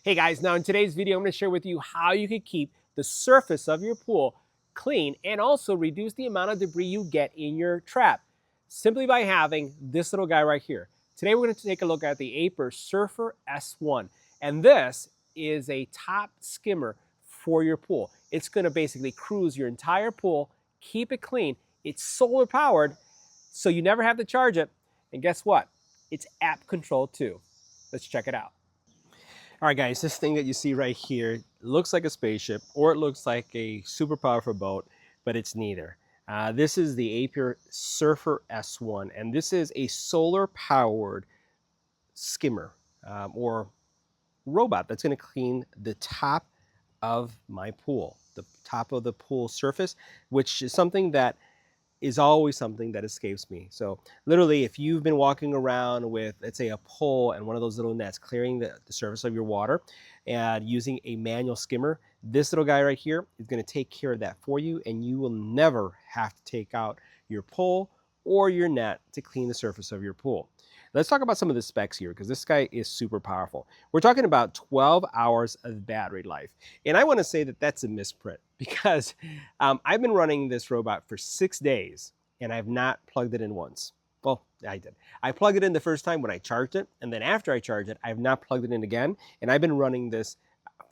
Hey guys, now in today's video, I'm going to share with you how you can keep the surface of your pool clean and also reduce the amount of debris you get in your trap simply by having this little guy right here. Today we're going to take a look at the Aiper Surfer S1, and this is a top skimmer for your pool. It's going to basically cruise your entire pool, keep it clean. It's solar powered, so you never have to charge it. And guess what? It's app controlled too. Let's check it out. All right, guys, this thing that you see right here looks like a spaceship or it looks like a super powerful boat, but it's neither. This is the Aiper Surfer S1, and this is a solar-powered skimmer or robot that's going to clean the top of my pool, the top of the pool surface, which is something that is always something that escapes me. So literally, if you've been walking around with, let's say, a pole and one of those little nets clearing the surface of your water and using a manual skimmer, this little guy right here is going to take care of that for you, and you will never have to take out your pole or your net to clean the surface of your pool. Let's talk about some of the specs here, because this guy is super powerful. We're talking about 12 hours of battery life. And I want to say that that's a misprint, because I've been running this robot for 6 days and I've not plugged it in once. Well, I did. I plugged it in the first time when I charged it, and then after I charged it, I've not plugged it in again. And I've been running this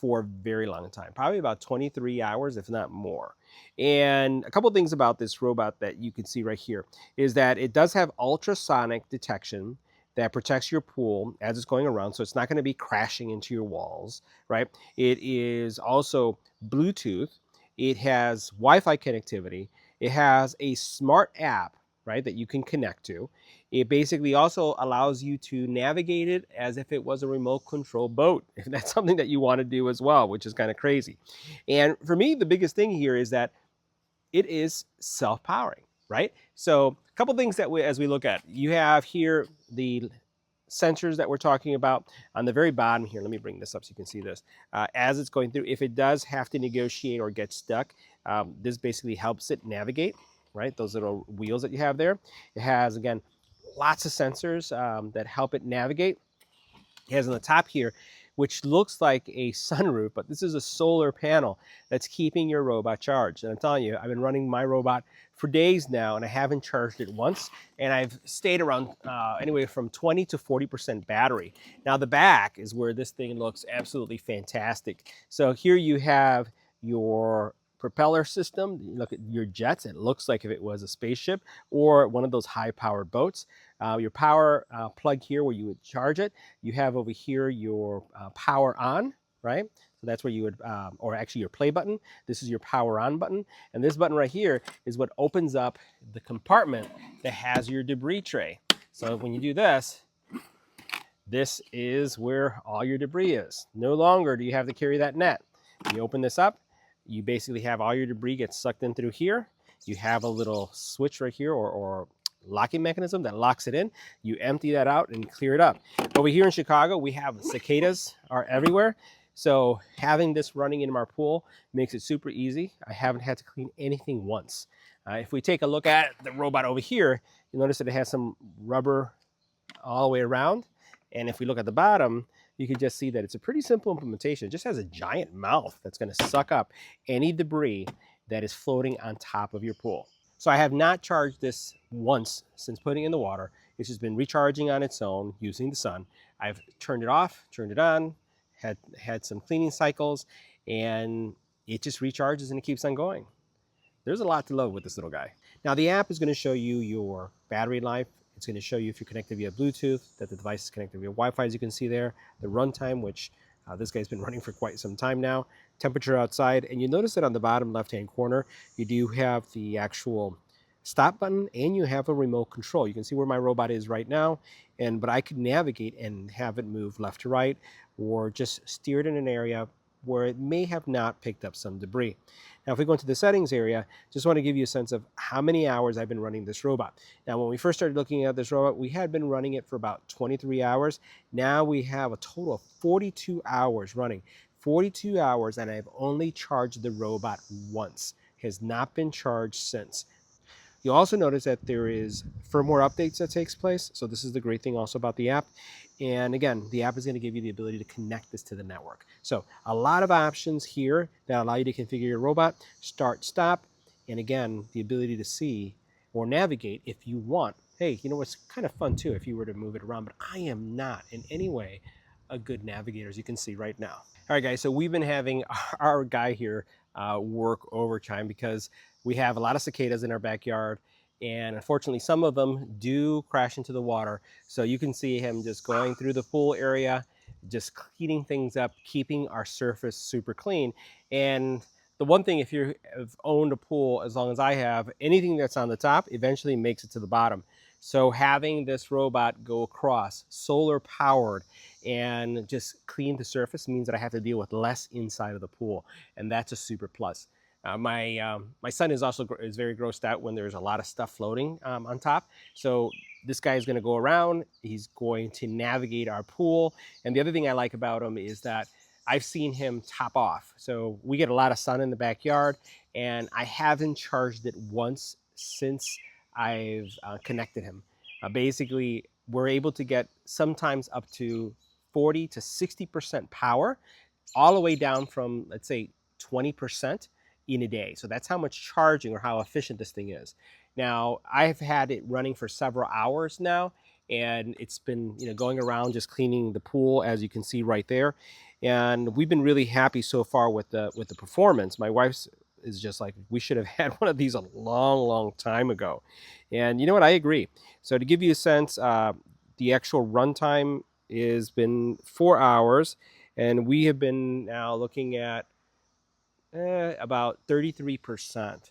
for a very long time, probably about 23 hours, if not more. And a couple things about this robot that you can see right here is that it does have ultrasonic detection that protects your pool as it's going around, so it's not going to be crashing into your walls, right? It is also Bluetooth. It has Wi-Fi connectivity. It has a smart app, right, that you can connect to. It basically also allows you to navigate it as if it was a remote control boat, if that's something that you want to do as well, which is kind of crazy. And for me, the biggest thing here is that it is self-powering, right? So a couple things that as we look at, you have here the sensors that we're talking about on the very bottom here. Let me bring this up so you can see this. As it's going through, if it does have to negotiate or get stuck, this basically helps it navigate, right? Those little wheels that you have there. It has, again, lots of sensors that help it navigate. It has on the top here, which looks like a sunroof, but this is a solar panel that's keeping your robot charged. And I'm telling you, I've been running my robot for days now, and I haven't charged it once, and I've stayed around anywhere from 20 to 40% battery. Now the back is where this thing looks absolutely fantastic. So here you have your propeller system. You look at your jets, it looks like if it was a spaceship or one of those high-powered boats. Your power plug here where you would charge it. You have over here your power on, right? So that's where you would, or actually your play button. This is your power on button. And this button right here is what opens up the compartment that has your debris tray. So when you do this, this is where all your debris is. No longer do you have to carry that net. You open this up, you basically have all your debris get sucked in through here. You have a little switch right here or locking mechanism that locks it in. You empty that out and clear it up. Over here in Chicago, we have cicadas are everywhere. So having this running in our pool makes it super easy. I haven't had to clean anything once. If we take a look at the robot over here, you'll notice that it has some rubber all the way around. And if we look at the bottom, you can just see that it's a pretty simple implementation. It just has a giant mouth that's going to suck up any debris that is floating on top of your pool. So I have not charged this once since putting it in the water. It's just been recharging on its own using the sun. I've turned it off, turned it on, had some cleaning cycles, and it just recharges and it keeps on going. There's a lot to love with this little guy. Now the app is going to show you your battery life. It's going to show you if you're connected via Bluetooth, that the device is connected via Wi-Fi, as you can see there. The runtime, which this guy's been running for quite some time now. Temperature outside, and you notice that on the bottom left-hand corner, you do have the actual stop button, and you have a remote control. You can see where my robot is right now, but I could navigate and have it move left to right, or just steer it in an area where it may have not picked up some debris. Now, if we go into the settings area, just want to give you a sense of how many hours I've been running this robot. Now, when we first started looking at this robot, we had been running it for about 23 hours. Now we have a total of 42 hours running. 42 hours, and I've only charged the robot once. It has not been charged since. You'll also notice that there is firmware updates that takes place. So this is the great thing also about the app. And again, the app is going to give you the ability to connect this to the network. So a lot of options here that allow you to configure your robot, start, stop, and again, the ability to see or navigate if you want. Hey, you know what's kind of fun too if you were to move it around, but I am not in any way a good navigator, as you can see right now. All right, guys, so we've been having our guy here work overtime because we have a lot of cicadas in our backyard, and unfortunately some of them do crash into the water. So you can see him just going through the pool area, just cleaning things up, keeping our surface super clean. And the one thing, if you have owned a pool as long as I have, anything that's on the top eventually makes it to the bottom. So having this robot go across, solar powered, and just clean the surface means that I have to deal with less inside of the pool, and that's a super plus. My son is also very grossed out when there's a lot of stuff floating on top. So this guy is going to go around. He's going to navigate our pool. And the other thing I like about him is that I've seen him top off. So we get a lot of sun in the backyard, and I haven't charged it once since I've connected him. Basically, we're able to get sometimes up to 40 to 60% power, all the way down from, let's say, 20% in a day. So that's how much charging or how efficient this thing is. Now, I've had it running for several hours now, and it's been going around just cleaning the pool, as you can see right there. And we've been really happy so far with the performance. My wife is just like, we should have had one of these a long time ago. And you know what? I agree. So to give you a sense, the actual runtime has been 4 hours, and we have been now looking at about 33%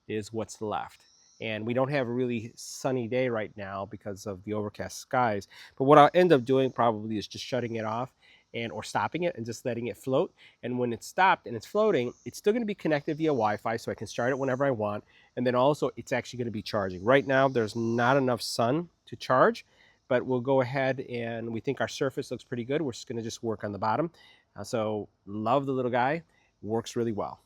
is what's left. And we don't have a really sunny day right now because of the overcast skies. But what I'll end up doing probably is just shutting it off or stopping it and just letting it float. And when it's stopped and it's floating, it's still going to be connected via Wi-Fi, so I can start it whenever I want. And then also it's actually going to be charging. Right now, there's not enough sun to charge, but we'll go ahead, and we think our surface looks pretty good. We're just going to work on the bottom. So love the little guy. Works really well.